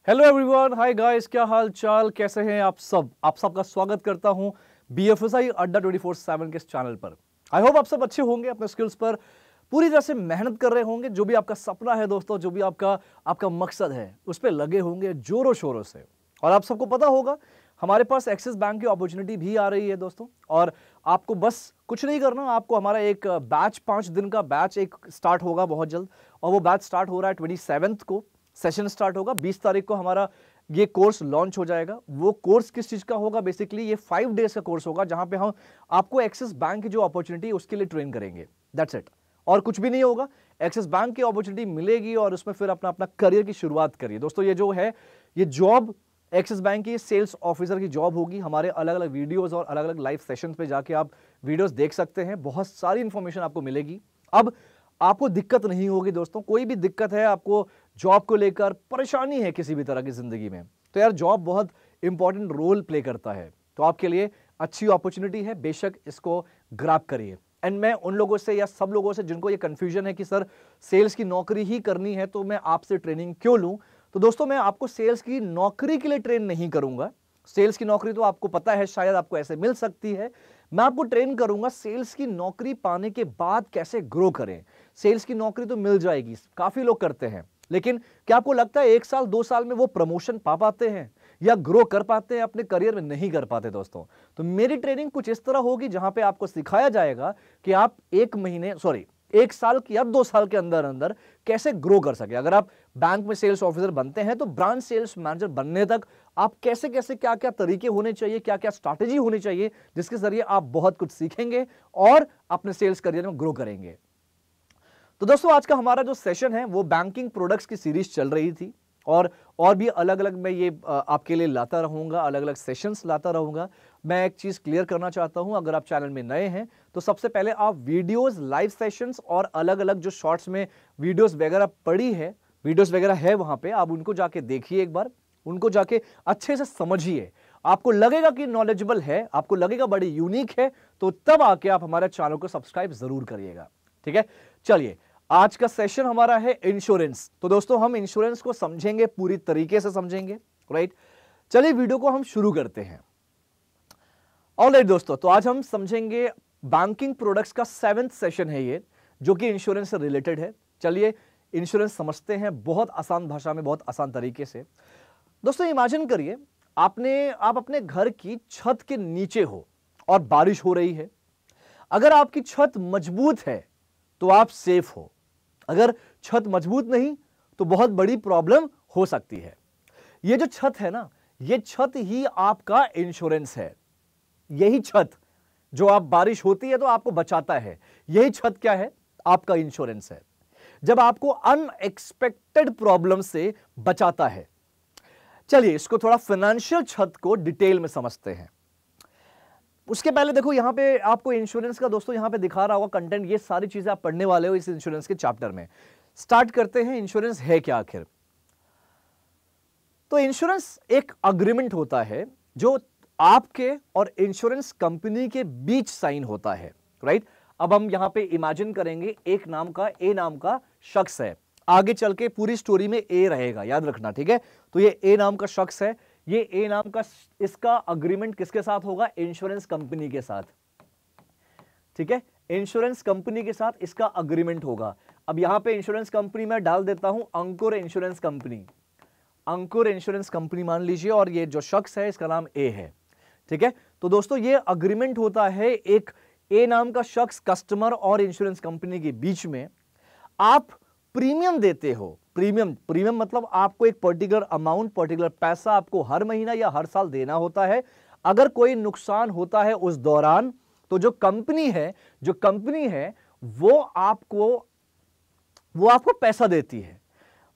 Hello everyone, hi guys, क्या हाल चाल, कैसे हैं आप सब। आप सबका स्वागत करता हूं बीएफएसआई अड्डा 24/7 के इस चैनल पर। आई होप आप सब अच्छे होंगे, अपने स्किल्स पर पूरी तरह से मेहनत कर रहे होंगे। जो भी आपका सपना है दोस्तों, जो भी आपका आपका मकसद है, उस पर लगे होंगे जोरों शोरों से। और आप सबको पता होगा हमारे पास एक्सिस बैंक की अपॉर्चुनिटी भी आ रही है दोस्तों। और आपको बस कुछ नहीं करना, आपको हमारा एक बैच 5 दिन का बैच एक स्टार्ट होगा बहुत जल्द। और वो बैच स्टार्ट हो रहा है 27 को, सेशन स्टार्ट होगा। 20 तारीख को हमारा ये कोर्स लॉन्च हो जाएगा। वो कोर्स किस चीज का होगा? बेसिकली ये 5 डेज का कोर्स होगा, जहां पे हम आपको एक्सिस बैंक की जो अपॉर्चुनिटी है उसके लिए ट्रेन करेंगे। दैट्स इट, और कुछ भी नहीं होगा। एक्सिस बैंक की अपॉर्चुनिटी मिलेगी और उसमें फिर अपना अपना करियर की शुरुआत करिए दोस्तों। ये जो है, ये जॉब एक्सिस बैंक की सेल्स ऑफिसर की जॉब होगी। हमारे अलग अलग वीडियोस और अलग अलग लाइव सेशंस पे जाके आप वीडियोस देख सकते हैं। बहुत सारी इंफॉर्मेशन आपको मिलेगी। अब आपको दिक्कत नहीं होगी दोस्तों। कोई भी दिक्कत है आपको, जॉब को लेकर परेशानी है किसी भी तरह की जिंदगी में, तो यार जॉब बहुत इंपॉर्टेंट रोल प्ले करता है। तो आपके लिए अच्छी अपॉर्चुनिटी है, बेशक इसको ग्रैब करिए। एंड मैं उन लोगों से या सब लोगों से जिनको ये कंफ्यूजन है कि सर सेल्स की नौकरी ही करनी है तो मैं आपसे ट्रेनिंग क्यों लूं, तो दोस्तों मैं आपको सेल्स की नौकरी के लिए ट्रेन नहीं करूंगा। सेल्स की नौकरी तो आपको पता है, शायद आपको ऐसे मिल सकती है। मैं आपको ट्रेन करूंगा सेल्स की नौकरी पाने के बाद कैसे ग्रो करें। सेल्स की नौकरी तो मिल जाएगी, काफी लोग करते हैं, लेकिन क्या आपको लगता है 1 साल 2 साल में वो प्रमोशन पा पाते हैं या ग्रो कर पाते हैं अपने करियर में? नहीं कर पाते दोस्तों। तो मेरी ट्रेनिंग कुछ इस तरह होगी जहां पे आपको सिखाया जाएगा कि आप 1 साल की या 2 साल के अंदर अंदर कैसे ग्रो कर सके। अगर आप बैंक में सेल्स ऑफिसर बनते हैं तो ब्रांच सेल्स मैनेजर बनने तक आप कैसे कैसे क्या क्या तरीके होने चाहिए, क्या क्या स्ट्रैटेजी होनी चाहिए, जिसके जरिए आप बहुत कुछ सीखेंगे और अपने सेल्स करियर में ग्रो करेंगे। तो दोस्तों आज का हमारा जो सेशन है वो बैंकिंग प्रोडक्ट्स की सीरीज चल रही थी। और भी अलग अलग मैं ये आपके लिए लाता रहूंगा, अलग अलग सेशंस लाता रहूंगा। मैं एक चीज क्लियर करना चाहता हूं, अगर आप चैनल में नए हैं तो सबसे पहले आप वीडियोस, लाइव सेशंस और अलग अलग जो शॉर्ट्स में वीडियोस वगैरह पड़ी है, वीडियोस वगैरह है वहां पे, आप उनको जाके देखिए एक बार, उनको जाके अच्छे से समझिए। आपको लगेगा कि नॉलेजेबल है, आपको लगेगा बड़ी यूनिक है, तो तब आके आप हमारे चैनल को सब्सक्राइब जरूर करिएगा। ठीक है, चलिए आज का सेशन हमारा है इंश्योरेंस। तो दोस्तों हम इंश्योरेंस को समझेंगे, पूरी तरीके से समझेंगे, राइट। चलिए वीडियो को हम शुरू करते हैं। ऑलराइट दोस्तों, तो आज हम समझेंगे बैंकिंग प्रोडक्ट्स का 7th सेशन है ये, जो कि इंश्योरेंस से रिलेटेड है। चलिए इंश्योरेंस समझते हैं बहुत आसान भाषा में, बहुत आसान तरीके से। दोस्तों इमेजिन करिए आप अपने घर की छत के नीचे हो और बारिश हो रही है। अगर आपकी छत मजबूत है तो आप सेफ हो, अगर छत मजबूत नहीं तो बहुत बड़ी प्रॉब्लम हो सकती है। ये जो छत है ना, ये छत ही आपका इंश्योरेंस है। यही छत जो आप, बारिश होती है तो आपको बचाता है, यही छत क्या है? आपका इंश्योरेंस है, जब आपको अनएक्सपेक्टेड प्रॉब्लम से बचाता है। चलिए इसको थोड़ा फाइनेंशियल छत को डिटेल में समझते हैं। उसके पहले देखो यहां पे आपको इंश्योरेंस का दोस्तों यहां पे दिखा रहा होगा कंटेंट, ये सारी चीजें आप पढ़ने वाले हो इस इंश्योरेंस के चैप्टर में। स्टार्ट करते हैं, इंश्योरेंस है क्या आखिर। तो इंश्योरेंस एक अग्रीमेंट होता है जो आपके और इंश्योरेंस कंपनी के बीच साइन होता है, राइट। अब हम यहां पे इमेजिन करेंगे एक नाम का, ए नाम का शख्स है। आगे चल के पूरी स्टोरी में ए रहेगा, याद रखना, ठीक है। तो ये ए नाम का शख्स है, ये ए नाम का, इसका अग्रीमेंट किसके साथ होगा? इंश्योरेंस कंपनी के साथ, ठीक है। इंश्योरेंस कंपनी के साथ इसका अग्रीमेंट होगा। अब यहां पे इंश्योरेंस कंपनी में डाल देता हूं अंकुर इंश्योरेंस कंपनी, अंकुर इंश्योरेंस कंपनी मान लीजिए, और ये जो शख्स है इसका नाम ए है, ठीक है। तो दोस्तों ये अग्रीमेंट होता है एक ए नाम का शख्स, कस्टमर और इंश्योरेंस कंपनी के बीच में। आप प्रीमियम देते हो, प्रीमियम मतलब आपको एक पर्टिकुलर अमाउंट, पर्टिकुलर पैसा आपको हर महीना या हर साल देना होता है। अगर कोई नुकसान होता है उस दौरान तो जो कंपनी है वो आपको पैसा देती है।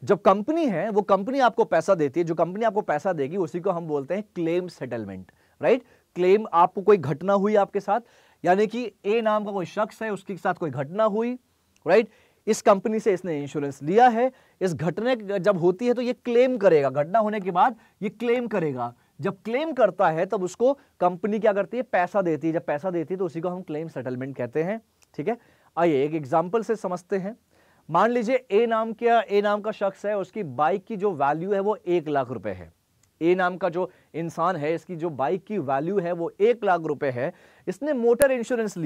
जब कंपनी है वो कंपनी आपको पैसा देती है, जो कंपनी आपको पैसा देगी उसी को हम बोलते हैं क्लेम सेटलमेंट, राइट। क्लेम, आपको कोई घटना हुई आपके साथ, यानी कि ए नाम का कोई शख्स है, उसके साथ कोई घटना हुई, राइट। इस कंपनी से इसने इंश्योरेंस लिया है, इस घटना जब होती है तो ये क्लेम करेगा, घटना होने के बाद ये क्लेम करेगा। जब क्लेम करता है तब उसको कंपनी क्या करती है? पैसा देती है। जब पैसा देती है तो उसी को हम क्लेम सेटलमेंट कहते हैं, ठीक है। आइए एक एग्जांपल से समझते हैं। मान लीजिए ए नाम का शख्स है, उसकी बाइक की जो वैल्यू है वो 1 लाख रुपए है। ए नाम का जो इंसान है, इसकी जो बाइक की वैल्यू है वो 1 लाख रुपए है। इसने मोटर इंश्योरेंस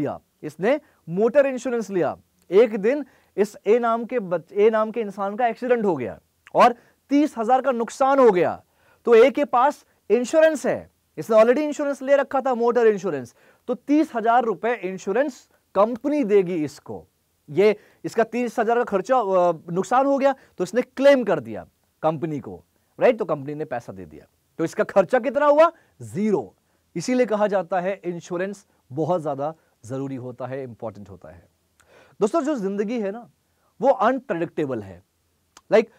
लिया। एक दिन इस ए नाम के इंसान का एक्सीडेंट हो गया और 30,000 का नुकसान हो गया। तो ए के पास इंश्योरेंस है, इसने ऑलरेडी इंश्योरेंस ले रखा था, मोटर इंश्योरेंस। तो 30,000 रुपए इंश्योरेंस कंपनी देगी इसको। ये इसका 30,000 का खर्चा नुकसान हो गया तो इसने क्लेम कर दिया कंपनी को, राइट। तो कंपनी ने पैसा दे दिया, तो इसका खर्चा कितना हुआ? 0। इसीलिए कहा जाता है इंश्योरेंस बहुत ज्यादा जरूरी होता है, इंपॉर्टेंट होता है। दोस्तों, जो जिंदगी है ना वो अनप्रेडिक्टेबल है। Like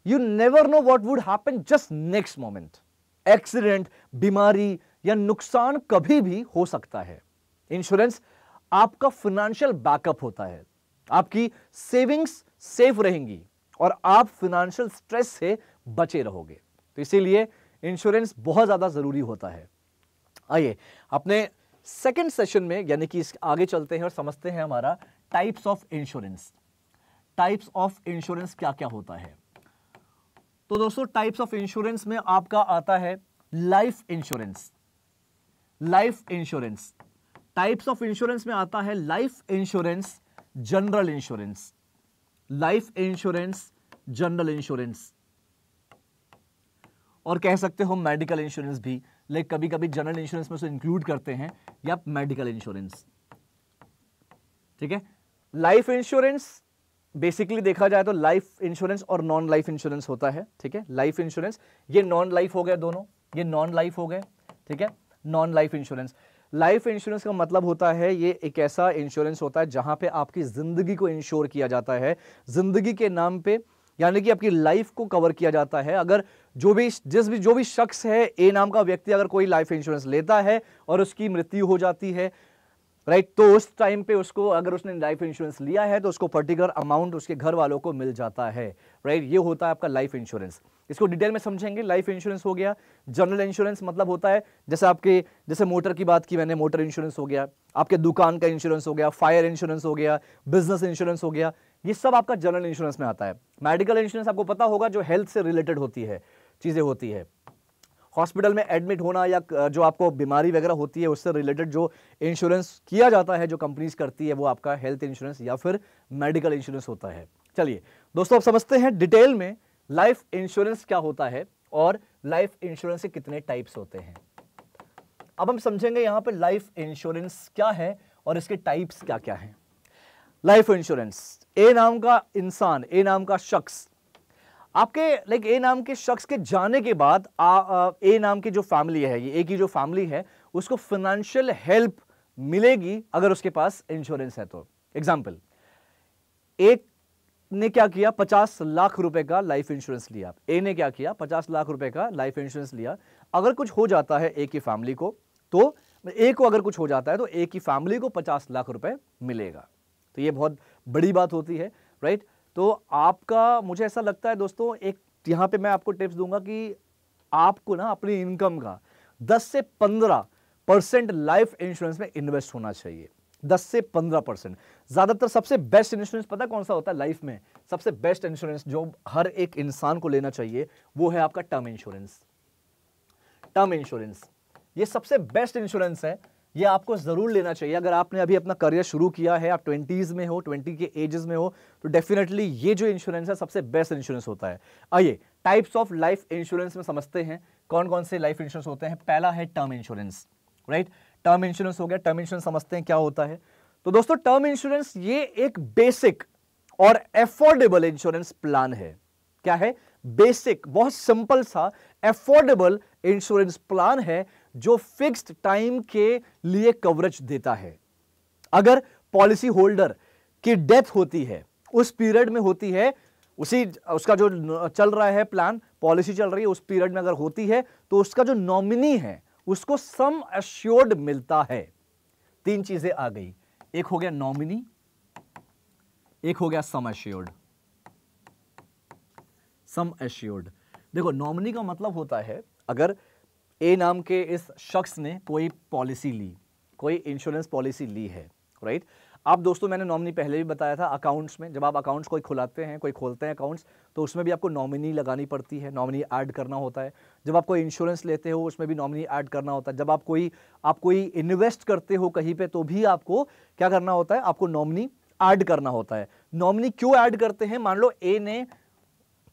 you never know what would happen just next moment. Accident, बीमारी या नुकसान कभी भी हो सकता है। इंश्योरेंस आपका फाइनेंशियल बैकअप होता है, आपकी सेविंग्स सेफ रहेंगी और आप फाइनेंशियल स्ट्रेस से बचे रहोगे। तो इसीलिए इंश्योरेंस बहुत ज्यादा जरूरी होता है। आइए अपने सेकंड सेशन में यानी कि आगे चलते हैं और समझते हैं हमारा types of insurance. Types of insurance क्या क्या होता है? तो दोस्तों, टाइप्स ऑफ इंश्योरेंस में आपका आता है life insurance. Types of insurance में आता है लाइफ इंश्योरेंस, जनरल इंश्योरेंस। और कह सकते हो मेडिकल इंश्योरेंस भी, लेकिन कभी कभी जनरल इंश्योरेंस में से इंक्लूड करते हैं या मेडिकल इंश्योरेंस। ठीक है। लाइफ इंश्योरेंस बेसिकली देखा जाए तो लाइफ इंश्योरेंस और नॉन लाइफ इंश्योरेंस होता है। ठीक है। लाइफ इंश्योरेंस, ये नॉन लाइफ हो गए दोनों, ये नॉन लाइफ हो गए। ठीक है। Non life insurance, life insurance का मतलब होता है ये एक ऐसा इंश्योरेंस होता है जहां पे आपकी जिंदगी को इंश्योर किया जाता है, जिंदगी के नाम पे, यानी कि आपकी लाइफ को कवर किया जाता है। अगर जो भी शख्स है, ए नाम का व्यक्ति अगर कोई लाइफ इंश्योरेंस लेता है और उसकी मृत्यु हो जाती है, राइट, तो उस टाइम पे उसको, अगर उसने लाइफ इंश्योरेंस लिया है तो उसको पर्टिकुलर अमाउंट उसके घर वालों को मिल जाता है, राइट। ये होता है आपका लाइफ इंश्योरेंस। इसको डिटेल में समझेंगे। लाइफ इंश्योरेंस हो गया। जनरल इंश्योरेंस मतलब होता है जैसे मोटर की बात की मैंने, मोटर इंश्योरेंस हो गया, आपके दुकान का इंश्योरेंस हो गया, फायर इंश्योरेंस हो गया, बिजनेस इंश्योरेंस हो गया, ये सब आपका जनरल इंश्योरेंस में आता है। मेडिकल इंश्योरेंस आपको पता होगा, जो हेल्थ से रिलेटेड होती है, चीजें होती है, हॉस्पिटल में एडमिट होना या जो आपको बीमारी वगैरह होती है उससे रिलेटेड जो इंश्योरेंस किया जाता है, जो कंपनीज करती है, वो आपका हेल्थ इंश्योरेंस या फिर मेडिकल इंश्योरेंस होता है। चलिए दोस्तों, अब समझते हैं डिटेल में लाइफ इंश्योरेंस क्या होता है और लाइफ इंश्योरेंस के कितने टाइप्स होते हैं। अब हम समझेंगे यहां पे लाइफ इंश्योरेंस क्या है और इसके टाइप्स क्या क्या हैं। लाइफ इंश्योरेंस, ए नाम का इंसान, ए नाम का शख्स, आपके ए नाम के शख्स के जाने के बाद ए नाम की जो फैमिली है, ये ए की जो फैमिली है, उसको फाइनेंशियल हेल्प मिलेगी अगर उसके पास इंश्योरेंस है तो। एग्जांपल, एक ने क्या किया, 50 लाख रुपए का लाइफ इंश्योरेंस लिया। ए ने क्या किया, 50 लाख रुपए का लाइफ इंश्योरेंस लिया। अगर कुछ हो जाता है ए की फैमिली को, तो ए को अगर कुछ हो जाता है तो ए की फैमिली को 50 लाख रुपए मिलेगा। तो ये बहुत बड़ी बात होती है, राइट। तो आपका, मुझे ऐसा लगता है दोस्तों, एक यहां पे मैं आपको टिप्स दूंगा कि आपको ना अपनी इनकम का 10 से 15% लाइफ इंश्योरेंस में इन्वेस्ट होना चाहिए। 10 से 15%। ज्यादातर सबसे बेस्ट इंश्योरेंस पता कौन सा होता है लाइफ में? सबसे बेस्ट इंश्योरेंस जो हर एक इंसान को लेना चाहिए वो है आपका टर्म इंश्योरेंस। टर्म इंश्योरेंस ये सबसे बेस्ट इंश्योरेंस है, ये आपको जरूर लेना चाहिए। अगर आपने अभी अपना करियर शुरू किया है, आप 20s में हो, 20 के एजेस में हो, तो डेफिनेटली ये जो इंश्योरेंस है सबसे बेस्ट इंश्योरेंस होता है। आइए टाइप्स ऑफ लाइफ इंश्योरेंस में समझते हैं कौन कौन से लाइफ इंश्योरेंस होते हैं। पहला है term insurance, right. Term insurance हो गया। टर्म इंश्योरेंस समझते हैं क्या होता है। तो दोस्तों, टर्म इंश्योरेंस ये एक बेसिक और एफोर्डेबल इंश्योरेंस प्लान है। क्या है? बेसिक, बहुत सिंपल सा एफोर्डेबल इंश्योरेंस प्लान है जो फिक्स्ड टाइम के लिए कवरेज देता है। अगर पॉलिसी होल्डर की डेथ होती है, उस पीरियड में होती है, उसका जो चल रहा है प्लान, पॉलिसी चल रही है, उस पीरियड में अगर होती है तो उसका जो नॉमिनी है उसको सम एश्योर्ड मिलता है। 3 चीजें आ गई, एक हो गया नॉमिनी, एक हो गया सम एश्योर्ड। सम एश्योर्ड, देखो नॉमिनी का मतलब होता है अगर ए नाम के इस शख्स ने कोई पॉलिसी ली, कोई इंश्योरेंस पॉलिसी ली है, राइट। आप दोस्तों, मैंने नॉमिनी पहले भी बताया था, अकाउंट्स में जब आप अकाउंट्स कोई खुलाते हैं, कोई खोलते हैं अकाउंट्स, तो उसमें भी आपको नॉमिनी लगानी पड़ती है, नॉमिनी ऐड करना होता है। जब आप कोई इंश्योरेंस लेते हो उसमें भी नॉमिनी ऐड करना होता है। जब आप कोई इन्वेस्ट करते हो कहीं पे, तो भी आपको क्या करना होता है, आपको नॉमिनी ऐड करना होता है। नॉमिनी क्यों ऐड करते हैं? मान लो ए ने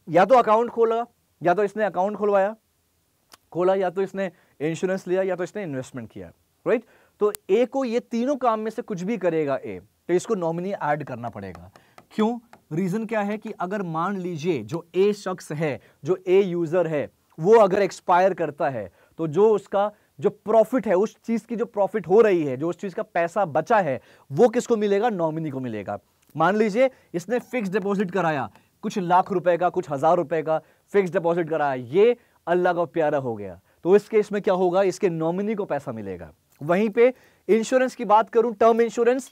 या तो अकाउंट खोला, या तो इसने अकाउंट खोला, या तो इसने इंश्योरेंस लिया, या तो इसने इन्वेस्टमेंट किया, राइट? तो ए को ये तीनों काम में से कुछ भी करेगा ए, तो इसको नॉमिनी ऐड करना पड़ेगा। क्यों? रीजन क्या है कि अगर मान लीजिए जो ए शख्स है, जो ए यूजर है, वो अगर एक्सपायर करता है, तो जो उसका जो प्रॉफिट है, उस चीज की जो प्रॉफिट हो रही है, जो उस चीज का पैसा बचा है, वो किसको मिलेगा? नॉमिनी को मिलेगा। मान लीजिए इसने फिक्स डिपॉजिट कराया, कुछ लाख रुपए का, कुछ हजार रुपए का फिक्स डिपॉजिट कराया, ये अल्लाह का प्यारा हो गया, तो इस केस में क्या होगा? इसके नॉमिनी को पैसा मिलेगा। वहीं पे इंश्योरेंस की बात करूं, टर्म इंश्योरेंस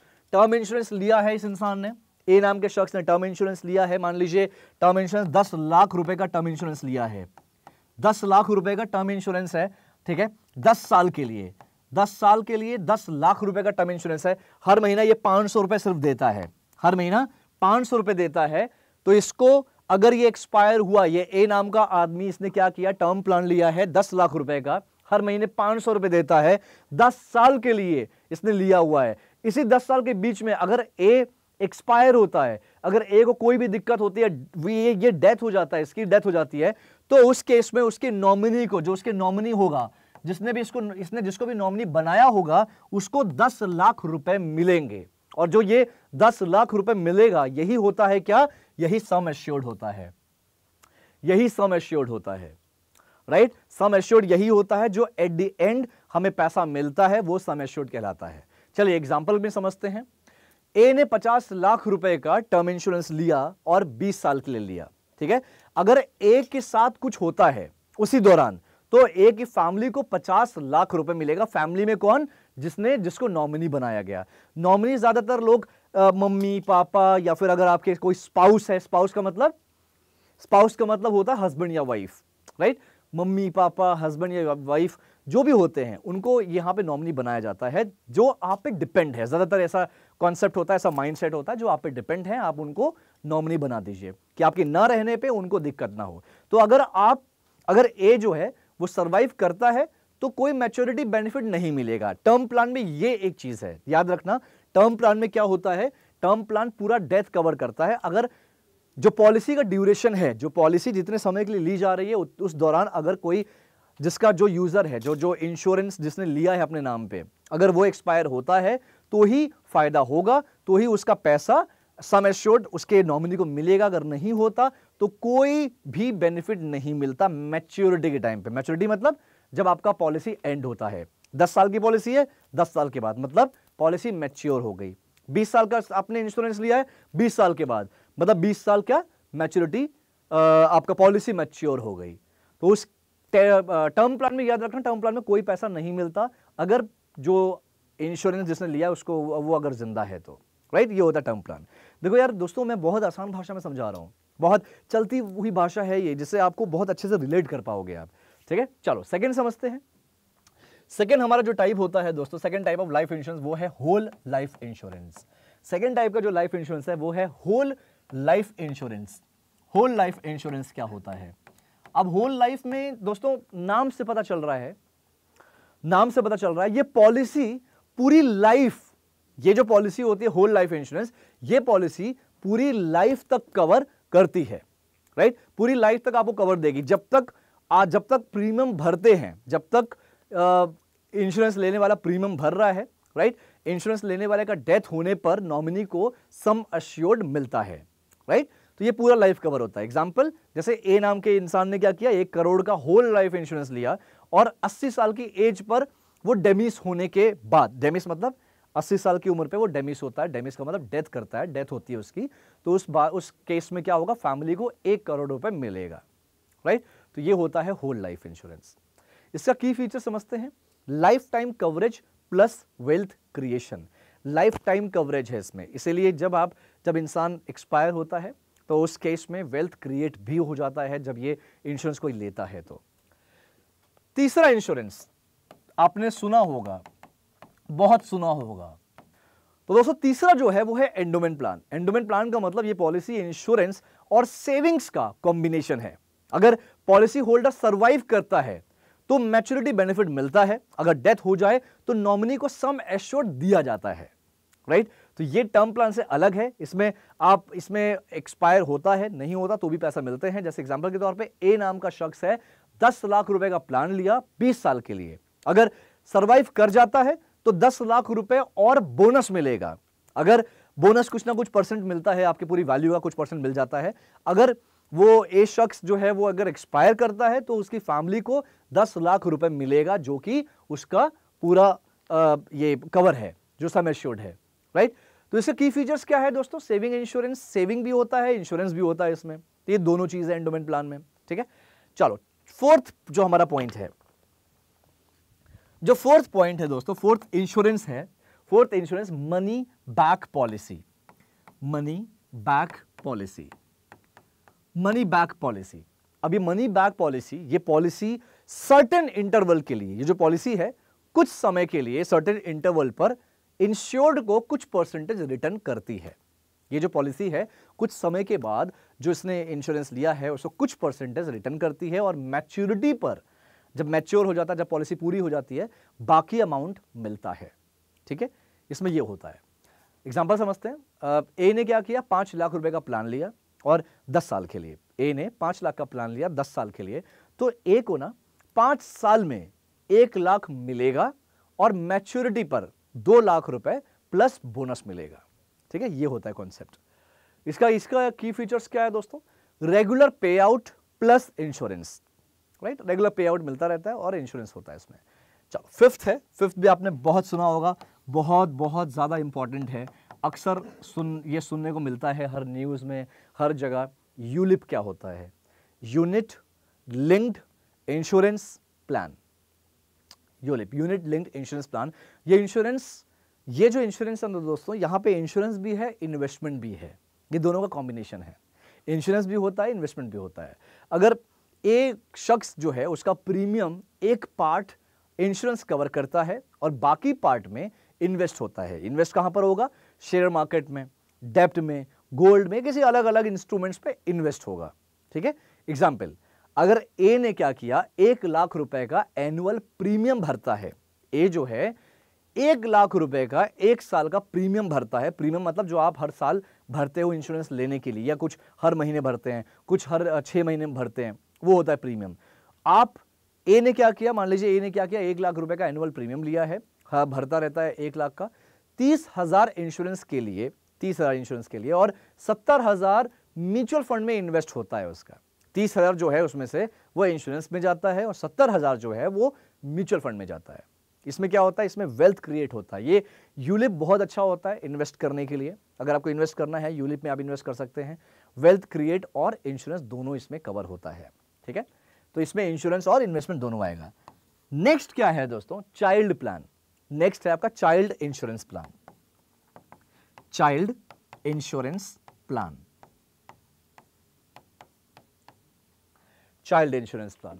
लिया है इस इंसान ने, ए नाम के शख्स ने टर्म इंश्योरेंस लिया है। मान लीजिए टर्म इंश्योरेंस 10 लाख रुपए का टर्म इंश्योरेंस लिया है, 10 लाख रुपए का टर्म इंश्योरेंस है, ठीक है, 10 साल के लिए 10 लाख रुपए का टर्म इंश्योरेंस है। हर महीना ये 500 रुपए सिर्फ देता है, हर महीना 500 रुपए देता है। तो इसको अगर ये एक्सपायर हुआ, ये ए नाम का आदमी, इसने क्या किया? टर्म प्लान लिया है 10 लाख रुपए का, हर महीने 500 रुपए देता है, 10 साल के लिए इसने लिया हुआ है। इसी 10 साल के बीच में अगर ए एक्सपायर होता है, अगर ए को कोई भी दिक्कत होती है, ये डेथ हो जाता है, इसकी डेथ हो जाती है, तो उस केस में उसके नॉमिनी को, जो उसके नॉमिनी होगा, इसने जिसको भी नॉमिनी बनाया होगा, उसको 10 लाख रुपए मिलेंगे। और जो ये 10 लाख रुपए मिलेगा, यही होता है क्या? यही सम एश्योर्ड होता है, यही सम एश्योर्ड होता है, राइट? सम एश्योर्ड यही होता है, जो एट द एंड हमें पैसा मिलता है, वो सम एश्योर्ड कहलाता है। चलिए एग्जांपल में समझते हैं। ए ने 50 लाख रुपए का टर्म इंश्योरेंस लिया और 20 साल के लिए लिया, ठीक है। अगर ए के साथ कुछ होता है उसी दौरान, तो ए की फैमिली को 50 लाख रुपए मिलेगा। फैमिली में कौन? जिसको नॉमिनी बनाया गया। नॉमिनी ज्यादातर लोग मम्मी पापा, या फिर अगर आपके कोई स्पाउस है, स्पाउस का मतलब होता है हस्बैंड या wife, right? Mummy papa, husband या वाइफ जो भी होते हैं, उनको यहां पे नॉमिनी बनाया जाता है, जो आप पे डिपेंड है। ज्यादातर ऐसा कॉन्सेप्ट होता है, ऐसा माइंडसेट होता है, जो आप पे डिपेंड है, आप उनको नॉमिनी बना दीजिए कि आपके ना रहने पे उनको दिक्कत ना हो। तो अगर ए जो है वो सर्वाइव करता है, तो कोई मैच्योरिटी बेनिफिट नहीं मिलेगा। टर्म प्लान में ये एक चीज है, याद रखना। टर्म प्लान में क्या होता है? टर्म प्लान पूरा डेथ कवर करता है। अगर जो पॉलिसी का ड्यूरेशन है, जो पॉलिसी जितने समय के लिए ली जा रही है, उस दौरान अगर कोई, जिसका जो यूजर है, जो इंश्योरेंस जिसने लिया है अपने नाम पे, अगर वो एक्सपायर होता है, तो ही फायदा होगा, तो ही उसका पैसा सम एश्योर्ड उसके नॉमिनी को मिलेगा। अगर नहीं होता तो कोई भी बेनिफिट नहीं मिलता मैच्योरिटी के टाइम पे। मैच्योरिटी मतलब जब आपका पॉलिसी एंड होता है। 10 साल की पॉलिसी है, 10 साल के बाद मतलब पॉलिसी मैच्योर हो गई। 20 साल का आपने इंश्योरेंस लिया है, 20 साल के बाद मतलब 20 साल क्या मैच्योरिटी, आपका पॉलिसी मैच्योर हो गई। तो उस टर्म प्लान में याद रखना, टर्म प्लान में कोई पैसा नहीं मिलता अगर जो इंश्योरेंस जिसने लिया उसको वो अगर जिंदा है तो, राइट? ये होता है टर्म प्लान। देखो यार दोस्तों, मैं बहुत आसान भाषा में समझा रहा हूं, बहुत चलती हुई भाषा है ये, जिससे आपको बहुत अच्छे से रिलेट कर पाओगे आप, ठीक है। चलो सेकंड समझते हैं। सेकंड हमारा जो टाइप होता है दोस्तों, second type of life insurance, वो है whole life insurance. Second type का जो लाइफ इंश्योरेंस है वो है whole life insurance. Whole life insurance क्या होता है? अब होल लाइफ में दोस्तों, नाम से पता चल रहा है ये पॉलिसी पूरी लाइफ, ये जो पॉलिसी होती है होल लाइफ इंश्योरेंस, ये पॉलिसी पूरी लाइफ तक कवर करती है, राइट? पूरी लाइफ तक आपको कवर देगी। जब तक प्रीमियम भरते हैं, जब तक इंश्योरेंस लेने वाला प्रीमियम भर रहा है, राइट? इंश्योरेंस लेने वाले का डेथ होने पर नॉमिनी को सम एश्योर्ड मिलता है, राइट? तो ये पूरा लाइफ कवर होता है। एग्जांपल, जैसे ए नाम के इंसान ने क्या किया, 1 करोड़ का होल लाइफ इंश्योरेंस लिया और 80 साल की एज पर वो डेमिस होने के बाद, डेमिस मतलब 80 साल की उम्र पे वो डेमिस होता है, डेमिस का मतलब डेथ करता है, डेथ होती है उसकी, तो उस केस में क्या होगा, फैमिली को 1 करोड़ रुपए मिलेगा, राइट? तो ये होता है होल लाइफ इंश्योरेंस। इसका की फीचर समझते हैं। Life time coverage plus wealth creation. Life time coverage है इसमें, इसीलिए जब इंसान एक्सपायर होता है तो उस केस में वेल्थ क्रिएट भी हो जाता है जब ये इंश्योरेंस कोई लेता है तो। तीसरा इंश्योरेंस आपने सुना होगा, बहुत सुना होगा, तो दोस्तों तीसरा जो है वो है एंडोमेंट प्लान। एंडोमेंट प्लान का मतलब ये पॉलिसी इंश्योरेंस और सेविंग्स का कॉम्बिनेशन है। अगर पॉलिसी होल्डर सर्वाइव करता है तो मैच्योरिटी बेनिफिट मिलता है, अगर डेथ हो जाए तो नॉमिनी को सम एश्योर्ड दिया जाता है, राइट। तो ये टर्म प्लान से अलग है, इसमें एक्सपायर होता है, नहीं होता तो भी पैसा मिलते हैं। जैसे एग्जांपल के तौर पे ए नाम का शख्स है, 10 लाख रुपए का प्लान लिया 20 साल के लिए, अगर सर्वाइव कर जाता है तो 10 लाख रुपए और बोनस मिलेगा। अगर बोनस कुछ ना कुछ परसेंट मिलता है, आपकी पूरी वैल्यू का कुछ परसेंट मिल जाता है। अगर वो ए शख्स जो है वो अगर एक्सपायर करता है तो उसकी फैमिली को 10 लाख रुपए मिलेगा, जो कि उसका पूरा ये कवर है, जो सम एश्योर्ड है, राइट। तो इसके की फीचर्स क्या है दोस्तों? सेविंग इंश्योरेंस, सेविंग भी होता है, इंश्योरेंस भी होता है इसमें। तो ये दोनों चीजें एंडोमेंट प्लान में, ठीक है। चलो फोर्थ जो हमारा पॉइंट है, जो फोर्थ पॉइंट है दोस्तों, फोर्थ इंश्योरेंस है, fourth insurance money back policy. Money back policy, money back policy. अब ये मनी बैक पॉलिसी, ये पॉलिसी सर्टेन इंटरवल के लिए, ये जो पॉलिसी है कुछ समय के लिए सर्टेन इंटरवल पर इंश्योर्ड को कुछ परसेंटेज रिटर्न करती है। ये जो पॉलिसी है कुछ समय के बाद जो इसने इंश्योरेंस लिया है उसको कुछ परसेंटेज रिटर्न करती है, और मैच्योरिटी पर, जब मैच्योर हो जाता है, जब पॉलिसी पूरी हो जाती है, बाकी अमाउंट मिलता है, ठीक है। इसमें ये होता है, एग्जांपल समझते हैं। ए ने क्या किया, 5 लाख रुपए का प्लान लिया और 10 साल के लिए। ए ने 5 लाख का प्लान लिया 10 साल के लिए, तो ए को ना 5 साल में 1 लाख मिलेगा और मैच्योरिटी पर 2 लाख रुपए प्लस बोनस मिलेगा, ठीक है। ये होता है कॉन्सेप्ट। इसका की फीचर्स क्या है दोस्तों? रेगुलर पे out plus insurance, right. Regular पे आउट मिलता रहता है और इंश्योरेंस होता है इसमें। चलो फिफ्थ है, फिफ्थ भी आपने बहुत सुना होगा, बहुत बहुत ज्यादा इंपॉर्टेंट है, अक्सर ये सुनने को मिलता है हर न्यूज में, हर जगह। यूलिप क्या होता है? Unit linked insurance plan. ULIP, unit linked insurance plan. ये जो इंश्योरेंस है दोस्तों, यहां पे इंश्योरेंस भी है, इन्वेस्टमेंट भी है, ये दोनों का कॉम्बिनेशन है। इंश्योरेंस भी होता है, इन्वेस्टमेंट भी होता है। अगर एक शख्स जो है उसका प्रीमियम एक पार्ट इंश्योरेंस कवर करता है और बाकी पार्ट में इन्वेस्ट होता है। इन्वेस्ट कहां पर होगा? शेयर मार्केट में, डेब्ट में, गोल्ड में, किसी अलग अलग इंस्ट्रूमेंट्स पे इन्वेस्ट होगा, ठीक है। एग्जांपल, अगर ए ने क्या किया, 1 लाख रुपए का एनुअल प्रीमियम भरता है। ए जो है 1 लाख रुपए का 1 साल का प्रीमियम भरता है। प्रीमियम मतलब जो आप हर साल भरते हो इंश्योरेंस लेने के लिए, या कुछ हर महीने भरते हैं, कुछ हर 6 महीने में भरते हैं, वो होता है प्रीमियम। आप ए ने क्या किया, मान लीजिए ए ने क्या किया, 1 लाख रुपए का एनुअल प्रीमियम लिया है, हाँ भरता रहता है 1 लाख का, 30,000 इंश्योरेंस के लिए, 30,000 इंश्योरेंस के लिए, और 70,000 म्यूचुअल फंड में इन्वेस्ट होता है उसका। 30,000 जो है उसमें से वो इंश्योरेंस में जाता है और 70,000 जो है वो म्यूचुअल फंड में जाता है। इसमें क्या होता है? इसमें वेल्थ क्रिएट होता है। ये यूलिप बहुत अच्छा होता है इन्वेस्ट करने के लिए। अगर आपको इन्वेस्ट करना है यूलिप में आप इन्वेस्ट कर सकते हैं। वेल्थ क्रिएट और इंश्योरेंस दोनों इसमें कवर होता है, ठीक है। तो इसमें इंश्योरेंस और इन्वेस्टमेंट दोनों आएगा। नेक्स्ट क्या है दोस्तों? Child plan. नेक्स्ट है आपका child insurance plan. Child insurance plan, child insurance plan.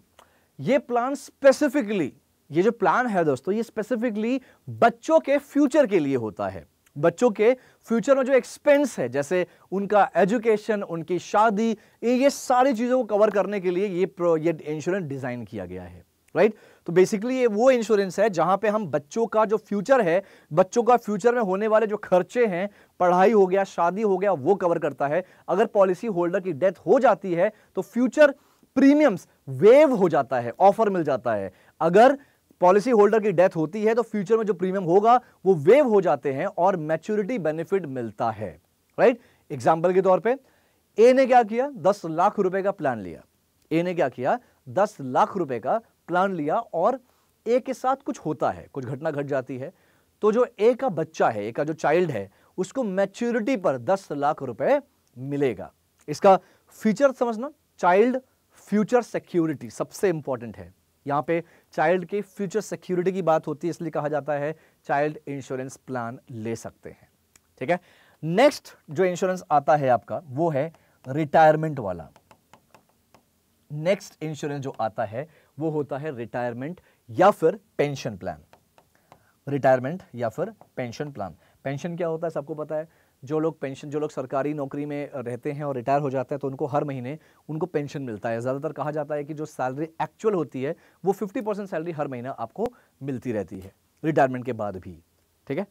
ये प्लान स्पेसिफिकली, ये जो प्लान है दोस्तों, ये स्पेसिफिकली बच्चों के फ्यूचर के लिए होता है। बच्चों के फ्यूचर में जो एक्सपेंस है, जैसे उनका एजुकेशन, उनकी शादी, ये सारी चीजों को कवर करने के लिए ये इंश्योरेंस डिजाइन किया गया है, राइट। तो बेसिकली ये वो इंश्योरेंस है जहां पे हम बच्चों का जो फ्यूचर है, बच्चों का फ्यूचर में होने वाले जो खर्चे हैं, पढ़ाई हो गया, शादी हो गया, वो कवर करता है। अगर पॉलिसी होल्डर की डेथ हो जाती है तो फ्यूचर प्रीमियम्स वेव हो जाता है, ऑफर मिल जाता है। अगर पॉलिसी होल्डर की डेथ होती है तो फ्यूचर में जो प्रीमियम होगा वो वेव हो जाते हैं और मैच्योरिटी बेनिफिट मिलता है, राइट। एग्जांपल के तौर पे ए ने क्या किया, 10 लाख रुपए का प्लान लिया। ए ने क्या किया, 10 लाख रुपए का प्लान लिया और ए के साथ कुछ होता है, कुछ घटना घट जाती है, तो जो ए का बच्चा है, ए का जो चाइल्ड है, उसको मैच्योरिटी पर 10 लाख रुपए मिलेगा। इसका फीचर समझना, चाइल्ड फ्यूचर सिक्योरिटी सबसे इंपॉर्टेंट है। यहां पे चाइल्ड के फ्यूचर सिक्योरिटी की बात होती है, इसलिए कहा जाता है चाइल्ड इंश्योरेंस प्लान ले सकते हैं, ठीक है। नेक्स्ट जो इंश्योरेंस आता है आपका वो है रिटायरमेंट वाला। नेक्स्ट इंश्योरेंस जो आता है वो होता है रिटायरमेंट या फिर पेंशन प्लान। रिटायरमेंट या फिर पेंशन प्लान। पेंशन क्या होता है सबको पता है। जो लोग सरकारी नौकरी में रहते हैं और रिटायर हो जाते हैं तो उनको हर महीने उनको पेंशन मिलता है। ज़्यादातर कहा जाता है कि जो सैलरी एक्चुअल होती है वो 50% सैलरी हर महीना आपको मिलती रहती है रिटायरमेंट के बाद भी, ठीक है।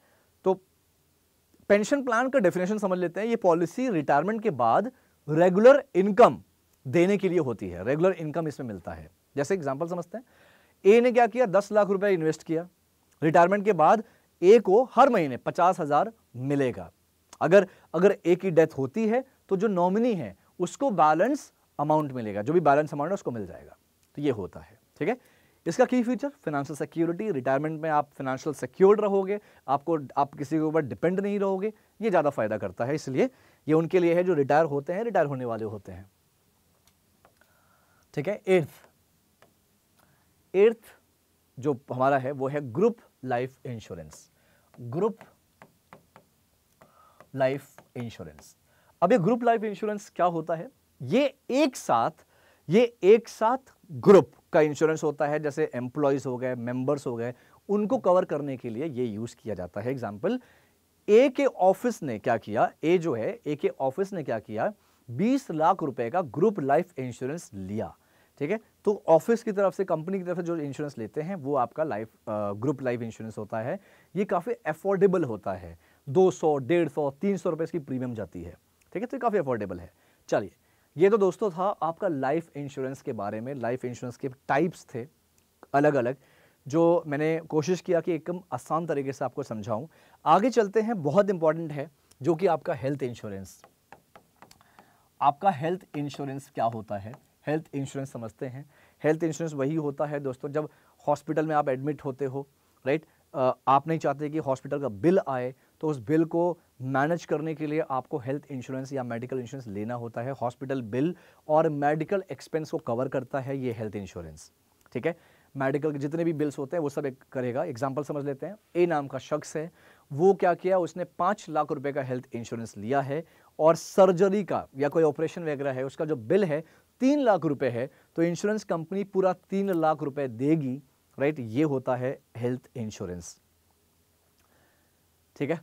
तो पेंशन प्लान का डेफिनेशन समझ लेते हैं। ये पॉलिसी रिटायरमेंट के बाद रेगुलर इनकम देने के लिए होती है, रेगुलर इनकम इसमें मिलता है। जैसे एग्जांपल समझते हैं, ए ने क्या किया, 10 लाख रुपए इन्वेस्ट किया, रिटायरमेंट के बाद ए को हर महीने 50,000 मिलेगा। अगर ए की डेथ होती है तो जो नॉमिनी है उसको बैलेंस अमाउंट मिलेगा, जो भी बैलेंस अमाउंट है उसको मिल जाएगा। तो ये होता है, ठीक है। इसका की फीचर फाइनेंशियल सिक्योरिटी, रिटायरमेंट में आप फाइनेंशियल सिक्योर्ड रहोगे, आप किसी के ऊपर डिपेंड नहीं रहोगे, ये ज्यादा फायदा करता है। इसलिए ये उनके लिए है जो रिटायर होते हैं, रिटायर होने वाले होते हैं, ठीक है। एर्थ जो हमारा है वो है group life insurance, group life insurance. अब ये ग्रुप लाइफ इंश्योरेंस क्या होता है, ये एक साथ ग्रुप का इंश्योरेंस होता है। जैसे एम्प्लॉयज हो गए, मेंबर्स हो गए, उनको कवर करने के लिए ये यूज किया जाता है। एग्जांपल, ए के ऑफिस ने क्या किया, ए जो है ए के ऑफिस ने क्या किया, 20 लाख रुपए का ग्रुप लाइफ इंश्योरेंस लिया, ठीक है। तो ऑफिस की तरफ से, कंपनी की तरफ से जो इंश्योरेंस लेते हैं वो आपका ग्रुप लाइफ इंश्योरेंस होता है। ये काफी अफोर्डेबल होता है, 200, 150, 300 रुपए इसकी प्रीमियम जाती है, ठीक है। तो काफी अफोर्डेबल है। चलिए, ये तो दोस्तों था आपका लाइफ इंश्योरेंस के बारे में। लाइफ इंश्योरेंस के टाइप्स थे अलग अलग, जो मैंने कोशिश किया कि एकदम आसान तरीके से आपको समझाऊं। आगे चलते हैं, बहुत इंपॉर्टेंट है जो कि आपका हेल्थ इंश्योरेंस। आपका हेल्थ इंश्योरेंस क्या होता है, हेल्थ इंश्योरेंस समझते हैं। हेल्थ इंश्योरेंस वही होता है दोस्तों, जब हॉस्पिटल में आप एडमिट होते हो, राइट। आप नहीं चाहते कि हॉस्पिटल का बिल आए, तो उस बिल को मैनेज करने के लिए आपको हेल्थ इंश्योरेंस या मेडिकल इंश्योरेंस लेना होता है। हॉस्पिटल बिल और मेडिकल एक्सपेंस को कवर करता है ये हेल्थ इंश्योरेंस, ठीक है। मेडिकल के जितने भी बिल्स होते हैं वो सब करेगा। एग्जांपल समझ लेते हैं, ए नाम का शख्स है, वो क्या किया, उसने 5 लाख रुपए का हेल्थ इंश्योरेंस लिया है और सर्जरी का या कोई ऑपरेशन वगैरह है उसका जो बिल है 3 लाख रुपए है, तो इंश्योरेंस कंपनी पूरा 3 लाख रुपए देगी, राइट। ये होता है हेल्थ इंश्योरेंस, ठीक है।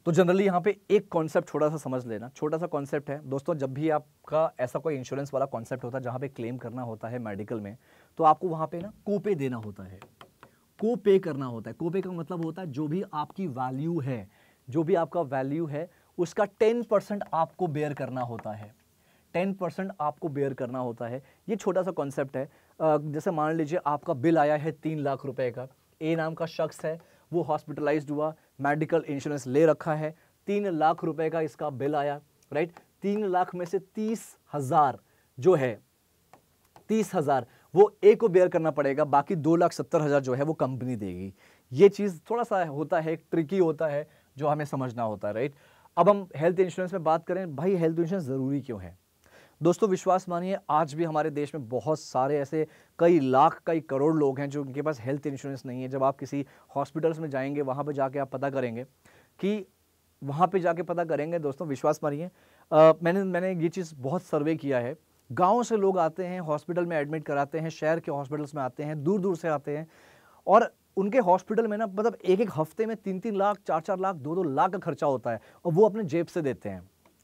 तो जनरली यहां पे एक कॉन्सेप्ट छोटा सा समझ लेना, छोटा सा कॉन्सेप्ट है दोस्तों। जब भी आपका ऐसा कोई इंश्योरेंस वाला कॉन्सेप्ट होता है जहां पे क्लेम करना होता है मेडिकल में, तो आपको वहां पे ना कोपे देना होता है, कोपे करना होता है। कोपे का मतलब होता है जो भी आपकी वैल्यू है, जो भी आपका वैल्यू है उसका 10% आपको बेयर करना होता है, 10% आपको बेयर करना होता है। ये छोटा सा कॉन्सेप्ट है। जैसे मान लीजिए आपका बिल आया है 3 लाख रुपए का, ए नाम का शख्स है, वो हॉस्पिटलाइज्ड हुआ, मेडिकल इंश्योरेंस ले रखा है, 3 लाख रुपए का इसका बिल आया, राइट। 3 लाख में से 30,000 जो है, 30,000 वो ए को बेयर करना पड़ेगा, बाकी 2,70,000 जो है वो कंपनी देगी। ये चीज थोड़ा सा होता है, ट्रिकी होता है, जो हमें समझना होता है, राइट। अब हम हेल्थ इंश्योरेंस में बात करें, भाई हेल्थ इंश्योरेंस जरूरी क्यों है दोस्तों? विश्वास मानिए, आज भी हमारे देश में बहुत सारे ऐसे कई लाख कई करोड़ लोग हैं जो उनके पास हेल्थ इंश्योरेंस नहीं है। जब आप किसी हॉस्पिटल्स में जाएंगे, वहाँ पे जाके आप पता करेंगे कि वहाँ पे जाके पता करेंगे दोस्तों, विश्वास मानिए, मैंने ये चीज़ बहुत सर्वे किया है। गाँव से लोग आते हैं, हॉस्पिटल में एडमिट कराते हैं, शहर के हॉस्पिटल्स में आते हैं, दूर दूर से आते हैं, और उनके हॉस्पिटल में ना मतलब एक हफ्ते में 3-3 लाख, 4-4 लाख, 2-2 लाख का खर्चा होता है, और वो अपने जेब से देते हैं,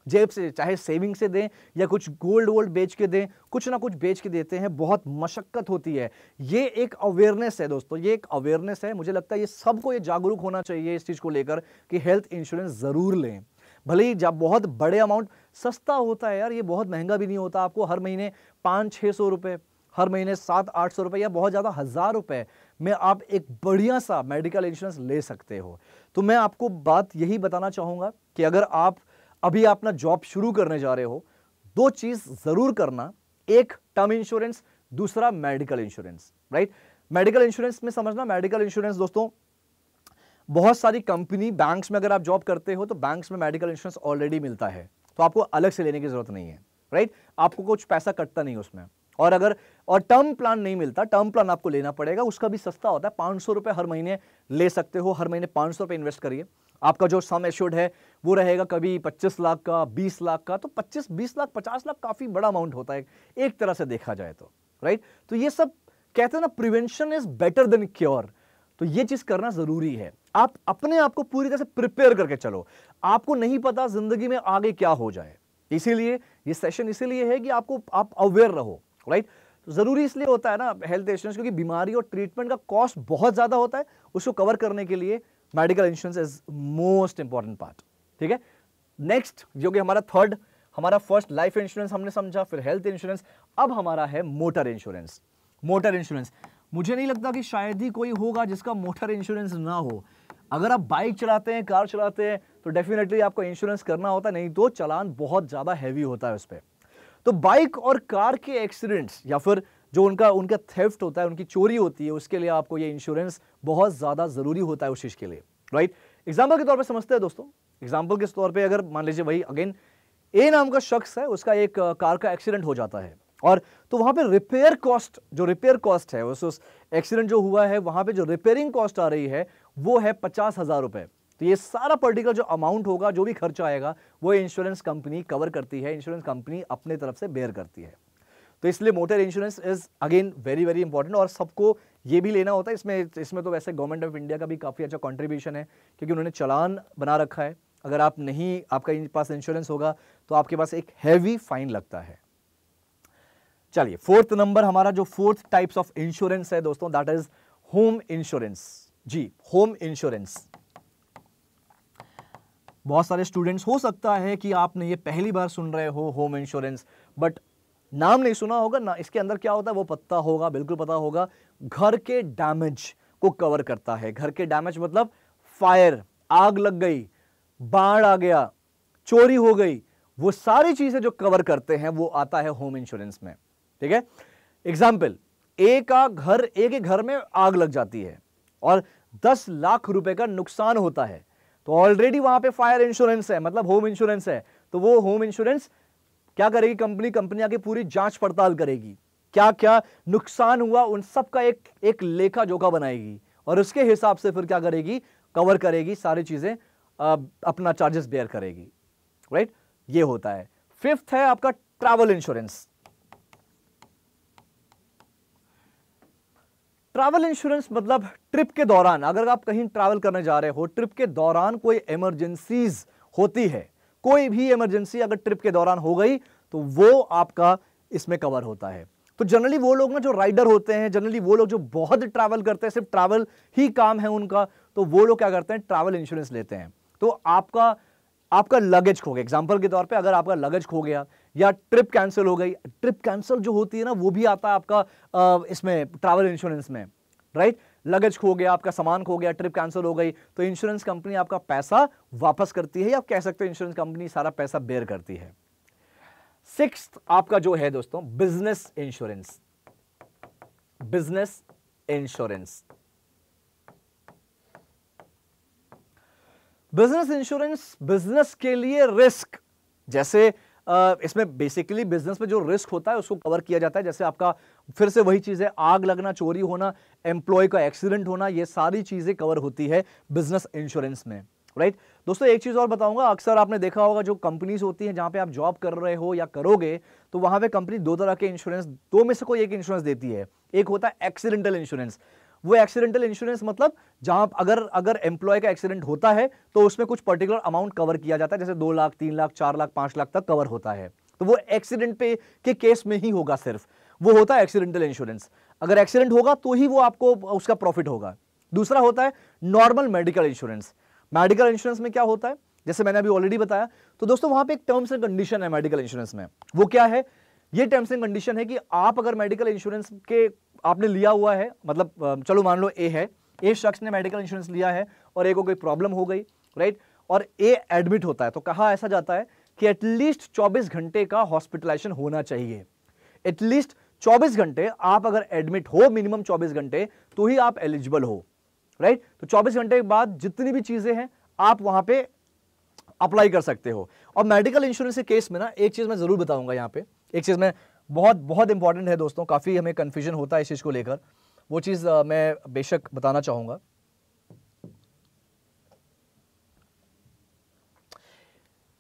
जेब से, चाहे सेविंग से दें या कुछ गोल्ड वोल्ड बेच के दें, कुछ ना कुछ बेच के देते हैं। बहुत मशक्कत होती है। ये एक अवेयरनेस है दोस्तों, ये एक अवेयरनेस है। मुझे लगता है ये सबको ये जागरूक होना चाहिए इस चीज़ को लेकर कि हेल्थ इंश्योरेंस ज़रूर लें। भले ही जब बहुत बड़े अमाउंट, सस्ता होता है यार, ये बहुत महंगा भी नहीं होता। आपको हर महीने 500-600 रुपये, हर महीने 700-800 रुपये या बहुत ज़्यादा 1,000 रुपये में आप एक बढ़िया सा मेडिकल इंश्योरेंस ले सकते हो। तो मैं आपको बात यही बताना चाहूँगा कि अगर आप अभी अपना जॉब शुरू करने जा रहे हो, 2 चीज जरूर करना, एक टर्म इंश्योरेंस, दूसरा medical insurance, right. Medical insurance में समझना, मेडिकल इंश्योरेंस दोस्तों बहुत सारी कंपनी, बैंक्स में अगर आप जॉब करते हो तो बैंक्स में मेडिकल इंश्योरेंस ऑलरेडी मिलता है, तो आपको अलग से लेने की जरूरत नहीं है, राइट। आपको कुछ पैसा कटता नहीं उसमें। और टर्म प्लान नहीं मिलता, टर्म प्लान आपको लेना पड़ेगा, उसका भी सस्ता होता है, 500 रुपए हर महीने ले सकते हो। हर महीने 500 रुपए इन्वेस्ट करिए, आपका जो सम एश्योर्ड है वो रहेगा कभी 25 लाख का, 20 लाख का। तो 25, 20 लाख, 50 लाख काफी बड़ा अमाउंट होता है एक तरह से देखा जाए तो, राइट। तो ये सब कहते हैं ना, prevention is better than cure, तो ये चीज करना जरूरी है। आप अपने आप को पूरी तरह से प्रिपेयर करके चलो। आपको नहीं पता जिंदगी में आगे क्या हो जाए, इसीलिए ये सेशन इसीलिए है कि आप अवेयर रहो, राइट। तो जरूरी इसलिए होता है ना हेल्थ इंश्योरेंस, क्योंकि बीमारी और ट्रीटमेंट का कॉस्ट बहुत ज्यादा होता है। उसको कवर करने के लिए medical insurance is most important part, ठीक है। नेक्स्ट जो कि हमारा फर्स्ट लाइफ इंश्योरेंस हमने समझा, फिर हेल्थ इंश्योरेंस, अब हमारा है मोटर इंश्योरेंस। मोटर इंश्योरेंस मुझे नहीं लगता कि शायद ही कोई होगा जिसका मोटर इंश्योरेंस ना हो। अगर आप बाइक चलाते हैं, कार चलाते हैं, तो डेफिनेटली आपको इंश्योरेंस करना होता है, नहीं तो चालान बहुत ज्यादा हैवी होता है उस पर। तो बाइक और कार के एक्सीडेंट्स या फिर जो उनका थेफ्ट होता है, उनकी चोरी होती है, उसके लिए आपको ये इंश्योरेंस बहुत ज्यादा जरूरी होता है उस चीज के लिए, राइट। एग्जाम्पल के तौर पे समझते हैं दोस्तों। एग्जाम्पल के तौर पे अगर मान लीजिए वही अगेन ए नाम का शख्स है, उसका एक कार का एक्सीडेंट हो जाता है, और तो वहां पे रिपेयर कॉस्ट है, उस एक्सीडेंट जो हुआ है वहां पे जो रिपेयरिंग कॉस्ट आ रही है वो है 50,000 रुपए। तो ये सारा पर्टिकुलर जो अमाउंट होगा, जो भी खर्चा आएगा, वो इंश्योरेंस कंपनी कवर करती है, इंश्योरेंस कंपनी अपने तरफ से बेयर करती है। तो इसलिए motor insurance is again very very important, और सबको ये भी लेना होता है। इसमें तो वैसे गवर्नमेंट ऑफ इंडिया का भी काफी अच्छा कॉन्ट्रीब्यूशन है, क्योंकि उन्होंने चालान बना रखा है। अगर आपका पास इंश्योरेंस होगा तो आपके पास एक हैवी फाइन लगता है। चलिए, फोर्थ नंबर हमारा जो फोर्थ टाइप्स ऑफ इंश्योरेंस है दोस्तों, दैट इज होम इंश्योरेंस। जी, होम इंश्योरेंस। बहुत सारे स्टूडेंट्स हो सकता है कि आपने ये पहली बार सुन रहे हो होम इंश्योरेंस, बट नाम नहीं सुना होगा ना। इसके अंदर क्या होता है वो पता होगा, बिल्कुल पता होगा। घर के डैमेज को कवर करता है। घर के डैमेज मतलब फायर, आग लग गई, बाढ़ आ गया, चोरी हो गई, वो सारी चीजें जो कवर करते हैं वो आता है होम इंश्योरेंस में, ठीक है। एग्जाम्पल, एक के घर में आग लग जाती है और 10 लाख रुपए का नुकसान होता है, तो ऑलरेडी वहां पे फायर इंश्योरेंस है, मतलब होम इंश्योरेंस है। तो वो होम इंश्योरेंस क्या करेगी, कंपनी आके पूरी जांच पड़ताल करेगी, क्या क्या नुकसान हुआ उन सब का एक लेखा जोखा बनाएगी, और उसके हिसाब से फिर क्या करेगी, कवर करेगी, सारी चीजें अपना चार्जेस बेयर करेगी, राइट। ये होता है। फिफ्थ है आपका ट्रैवल इंश्योरेंस। ट्रैवल इंश्योरेंस मतलब ट्रिप के दौरान, अगर आप कहीं ट्रैवल करने जा रहे हो, ट्रिप के दौरान कोई इमरजेंसीज होती है, कोई भी इमरजेंसी अगर ट्रिप के दौरान हो गई तो वो आपका इसमें कवर होता है। तो जनरली वो लोग ना जो राइडर होते हैं, जनरली वो लोग जो बहुत ट्रैवल करते हैं, सिर्फ ट्रैवल ही काम है उनका, तो वो लोग क्या करते हैं, ट्रैवल इंश्योरेंस लेते हैं। तो आपका लगेज खो गया, एग्जांपल के तौर पे अगर आपका लगेज खो गया या ट्रिप कैंसिल हो गई, ट्रिप कैंसिल जो होती है ना वो भी आता है आपका इसमें ट्रैवल इंश्योरेंस में, राइट। लगेज खो गया, आपका सामान खो गया, ट्रिप कैंसिल हो गई, तो इंश्योरेंस कंपनी आपका पैसा वापस करती है, या आप कह सकते हो इंश्योरेंस कंपनी सारा पैसा बेयर करती है। सिक्स्थ आपका जो है दोस्तों, business insurance. Business insurance, business insurance business के लिए रिस्क, जैसे इसमें बेसिकली बिजनेस में जो रिस्क होता है उसको कवर किया जाता है। जैसे आपका फिर से वही चीज है, आग लगना, चोरी होना, एम्प्लॉय का एक्सीडेंट होना, ये सारी चीजें कवर होती है बिजनेस इंश्योरेंस में, राइट। दोस्तों एक चीज और बताऊंगा, अक्सर आपने देखा होगा जो कंपनीज होती हैं जहां पे आप जॉब कर रहे हो या करोगे, तो वहां पे कंपनी दो तरह के इंश्योरेंस, दो में से कोई एक इंश्योरेंस देती है। एक होता है एक्सीडेंटल इंश्योरेंस। वो एक्सीडेंटल इंश्योरेंस मतलब जहां अगर एम्प्लॉय का एक्सीडेंट होता है तो उसमें कुछ पर्टिकुलर अमाउंट कवर किया जाता है, जैसे 2 लाख, 3 लाख, 4 लाख, 5 लाख तक कवर होता है। तो वो एक्सीडेंट पे के केस में ही होगा, सिर्फ वो होता है एक्सीडेंटल इंश्योरेंस। अगर एक्सीडेंट होगा तो ही वो आपको उसका प्रॉफिट होगा। दूसरा होता है normal medical insurance. Medical insurance में क्या होता है, जैसे मैंने अभी ऑलरेडी बताया, तो दोस्तों वहां पे एक टर्म्स एंड कंडीशन है मेडिकल इंश्योरेंस में। वो क्या है, ये टर्म्स एंड कंडीशन है कि आप अगर मेडिकल इंश्योरेंस के आपने लिया हुआ है, मतलब चलो मान लो ए शख्स ने मेडिकल इंश्योरेंस लिया है और ए को कोई प्रॉब्लम हो गई, राइट, और ए एडमिट होता है, तो कहा ऐसा जाता है कि एटलीस्ट 24 घंटे का हॉस्पिटलाइजेशन होना चाहिए। एटलीस्ट 24 घंटे आप अगर एडमिट हो, मिनिमम 24 घंटे, तो ही आप एलिजिबल हो, राइट। तो 24 घंटे के बाद जितनी भी चीजें हैं आप वहां पे अप्लाई कर सकते हो। और मेडिकल इंश्योरेंस के केस में ना एक चीज मैं जरूर बताऊंगा, यहां पे एक चीज मैं बहुत बहुत इंपॉर्टेंट है दोस्तों, काफी हमें कंफ्यूजन होता है इस चीज को लेकर, वो चीज मैं बेशक बताना चाहूंगा।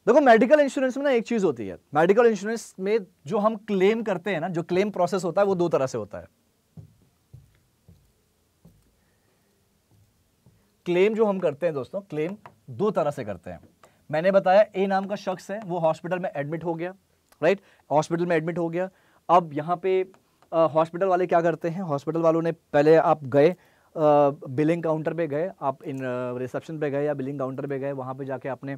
देखो मेडिकल इंश्योरेंस में ना एक चीज होती है, मेडिकल इंश्योरेंस में जो हम क्लेम करते हैं ना, जो क्लेम प्रोसेस होता है वो दो तरह से होता है। क्लेम जो हम करते हैं दोस्तों, क्लेम दो तरह से करते हैं। मैंने बताया ए नाम का शख्स है, वो हॉस्पिटल में एडमिट हो गया, राइट, हॉस्पिटल में एडमिट हो गया। अब यहाँ पे हॉस्पिटल वाले क्या करते हैं, हॉस्पिटल वालों ने पहले आप गए बिलिंग काउंटर पे गए, आप इन रिसेप्शन पे गए या बिलिंग काउंटर पे गए, वहाँ पे जाके आपने,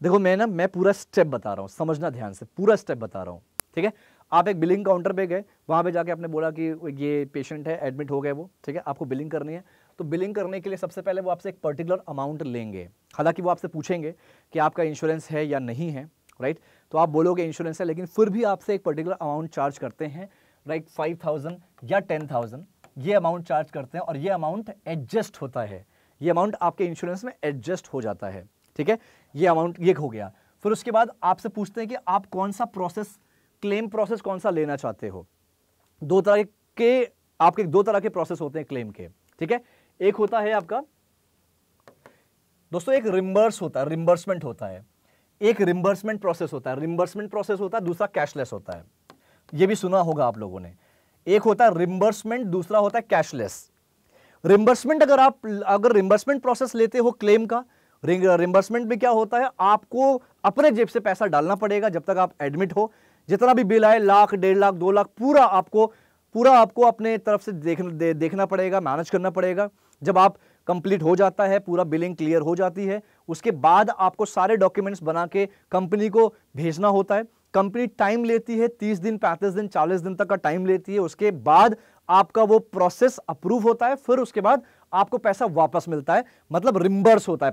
देखो मैं पूरा स्टेप बता रहा हूँ, समझना ध्यान से, पूरा स्टेप बता रहा हूँ, ठीक है। आप एक बिलिंग काउंटर पे गए, वहाँ पे जाके आपने बोला कि ये पेशेंट है, एडमिट हो गए वो, ठीक है, आपको बिलिंग करनी है। तो बिलिंग करने के लिए सबसे पहले वो आपसे एक पर्टिकुलर अमाउंट लेंगे। हालांकि वो आपसे पूछेंगे कि आपका इंश्योरेंस है या नहीं है, राइट, तो आप बोलोगे इंश्योरेंस है, लेकिन फिर भी आपसे एक पर्टिकुलर अमाउंट चार्ज करते हैं, राइट, 5,000 या 10,000 ये अमाउंट चार्ज करते हैं, और ये अमाउंट एडजस्ट होता है, ये अमाउंट आपके इंश्योरेंस में एडजस्ट हो जाता है, ठीक है। ये अमाउंट ये हो गया। फिर उसके बाद आपसे पूछते हैं कि आप कौन सा प्रोसेस, क्लेम प्रोसेस कौन सा लेना चाहते हो। दो तरह के आपके दो तरह के प्रोसेस होते हैं क्लेम के, ठीक है। एक होता है आपका दोस्तों, एक रिम्बर्स होता है, रिम्बर्समेंट होता है, एक रिम्बर्समेंट प्रोसेस होता है, रिम्बर्समेंट प्रोसेस होता है, दूसरा कैशलेस होता है। ये भी सुना होगा आप लोगों ने, एक होता है रिम्बर्समेंट, दूसरा होता है कैशलेस। रिम्बर्समेंट, अगर रिम्बर्समेंट प्रोसेस लेते हो क्लेम का, रिम्बर्समेंट में क्या होता है, आपको अपने जेब से पैसा डालना पड़ेगा जब तक आप एडमिट हो। जितना भी बिल आए, लाख, 1.5 लाख, 2 लाख, पूरा आपको अपने तरफ से देखना पड़ेगा, मैनेज करना पड़ेगा। जब आप कंप्लीट हो जाता है, पूरा बिलिंग क्लियर हो जाती है, उसके बाद आपको सारे डॉक्यूमेंट्स बना के कंपनी को भेजना होता है। कंपनी टाइम लेती है, 30 दिन, 35 दिन, 40 दिन तक का टाइम लेती है। उसके बाद आपका वो प्रोसेस अप्रूव होता है, फिर उसके बाद आपको पैसा वापस मिलता है, मतलब रिम्बर्स होता है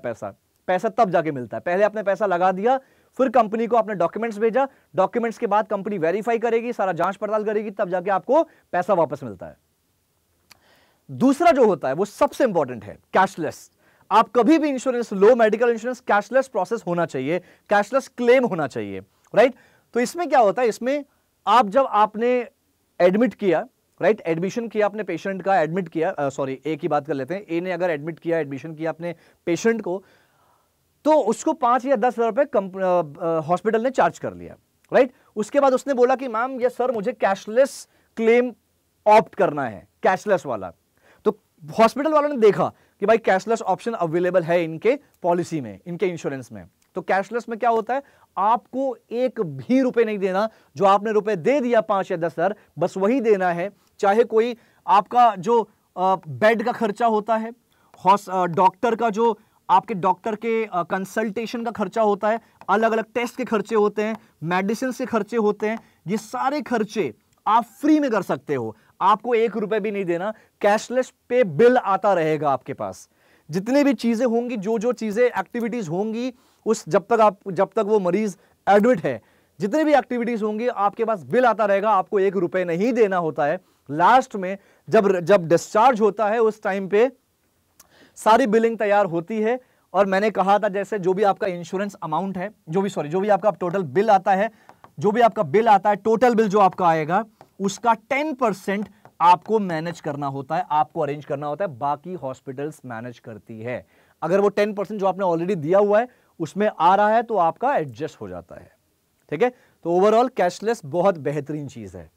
पैसा तब जाके मिलता है। पहले आपने पैसा लगा दिया, फिर कंपनी को आपने डॉक्यूमेंट्स भेजा, डॉक्यूमेंट्स के बाद कंपनी वेरीफाई करेगी, सारा जांच पड़ताल करेगी, तब जाके आपको पैसा वापस मिलता है। दूसरा जो होता है वो सबसे इंपॉर्टेंट है, कैशलेस। आप कभी भी इंश्योरेंस लो, मेडिकल इंश्योरेंस, कैशलेस प्रोसेस होना चाहिए, कैशलेस क्लेम होना चाहिए, राइट। तो इसमें क्या होता है, इसमें आप जब आपने एडमिट किया, राइट, एडमिशन किया अपने पेशेंट का, एडमिट किया, सॉरी, ए की बात कर लेते हैं, ए ने अगर एडमिट किया, एडमिशन किया अपने पेशेंट को, तो उसको 5 या 10 हजार रुपए हॉस्पिटल ने चार्ज कर लिया, राइट। उसके बाद उसने बोला कि मैम ये सर मुझे कैशलेस क्लेम ऑप्ट करना है, कैशलेस वाला। तो हॉस्पिटल वालों ने देखा कि भाई कैशलेस ऑप्शन अवेलेबल है इनके पॉलिसी में, इनके इंश्योरेंस में। तो कैशलेस में क्या होता है, आपको एक भी रुपए नहीं देना, जो आपने रुपए दे दिया 5 या 10 हजार, बस वही देना है। चाहे कोई आपका जो बेड का खर्चा होता है, डॉक्टर का जो आपके डॉक्टर के कंसल्टेशन का खर्चा होता है, अलग अलग टेस्ट के खर्चे होते हैं, मेडिसिन के खर्चे होते हैं, ये सारे खर्चे आप फ्री में कर सकते हो, आपको 1 रुपए भी नहीं देना। कैशलेस पे बिल आता रहेगा आपके पास, जितनी भी चीजें होंगी, जो चीजें एक्टिविटीज होंगी, उस जब तक वो मरीज एडमिट है, जितनी भी एक्टिविटीज होंगी आपके पास बिल आता रहेगा, आपको 1 रुपए नहीं देना होता है। लास्ट में जब डिस्चार्ज होता है, उस टाइम पे सारी बिलिंग तैयार होती है, और मैंने कहा था जैसे जो भी आपका इंश्योरेंस अमाउंट है, जो भी आपका टोटल बिल आता है, टोटल बिल जो आपका आएगा, उसका 10% आपको मैनेज करना होता है, आपको अरेंज करना होता है, बाकी हॉस्पिटल्स मैनेज करती है। अगर वो 10% जो आपने ऑलरेडी दिया हुआ है उसमें आ रहा है, तो आपका एडजस्ट हो जाता है, ठीक है। तो ओवरऑल कैशलेस बहुत बेहतरीन चीज है।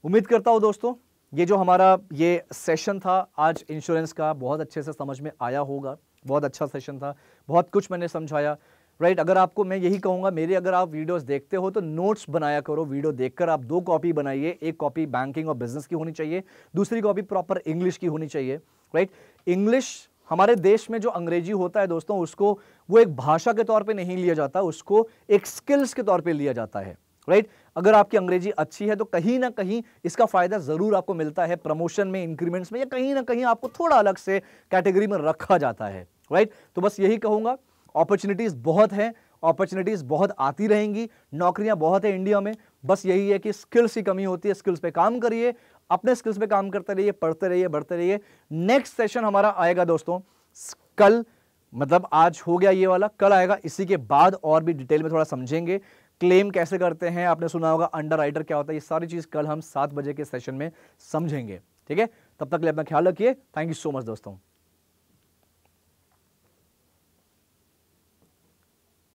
उम्मीद करता हूं दोस्तों ये जो हमारा ये सेशन था आज इंश्योरेंस का, बहुत अच्छे से समझ में आया होगा। बहुत अच्छा सेशन था, बहुत कुछ मैंने समझाया, राइट। अगर आपको, मैं यही कहूंगा, मेरे अगर आप वीडियोस देखते हो तो नोट्स बनाया करो। वीडियो देखकर आप 2 कॉपी बनाइए, एक कॉपी बैंकिंग और बिजनेस की होनी चाहिए, दूसरी कॉपी प्रॉपर इंग्लिश की होनी चाहिए, राइट। इंग्लिश, हमारे देश में जो अंग्रेजी होता है दोस्तों, उसको वो एक भाषा के तौर पे नहीं लिया जाता, उसको एक स्किल्स के तौर पे लिया जाता है, राइट। अगर आपकी अंग्रेजी अच्छी है तो कहीं ना कहीं इसका फायदा जरूर आपको मिलता है, प्रमोशन में, इंक्रीमेंट्स में, या कहीं ना कहीं आपको थोड़ा अलग से कैटेगरी में रखा जाता है, राइट। तो बस यही कहूंगा, अपॉर्चुनिटीज बहुत है, अपॉर्चुनिटीज बहुत आती रहेंगी, नौकरियां बहुत है इंडिया में, बस यही है कि स्किल्स की कमी होती है। स्किल्स पे काम करिए, अपने स्किल्स पे काम करते रहिए, पढ़ते रहिए, बढ़ते रहिए। नेक्स्ट सेशन हमारा आएगा दोस्तों कल, मतलब आज हो गया ये वाला, कल आएगा, इसी के बाद और भी डिटेल में थोड़ा समझेंगे, क्लेम कैसे करते हैं, आपने सुना होगा अंडरराइटर क्या होता है, ये सारी चीज कल हम 7 बजे के सेशन में समझेंगे, ठीक है। तब तक के लिए अपना ख्याल रखिए। थैंक यू सो मच दोस्तों।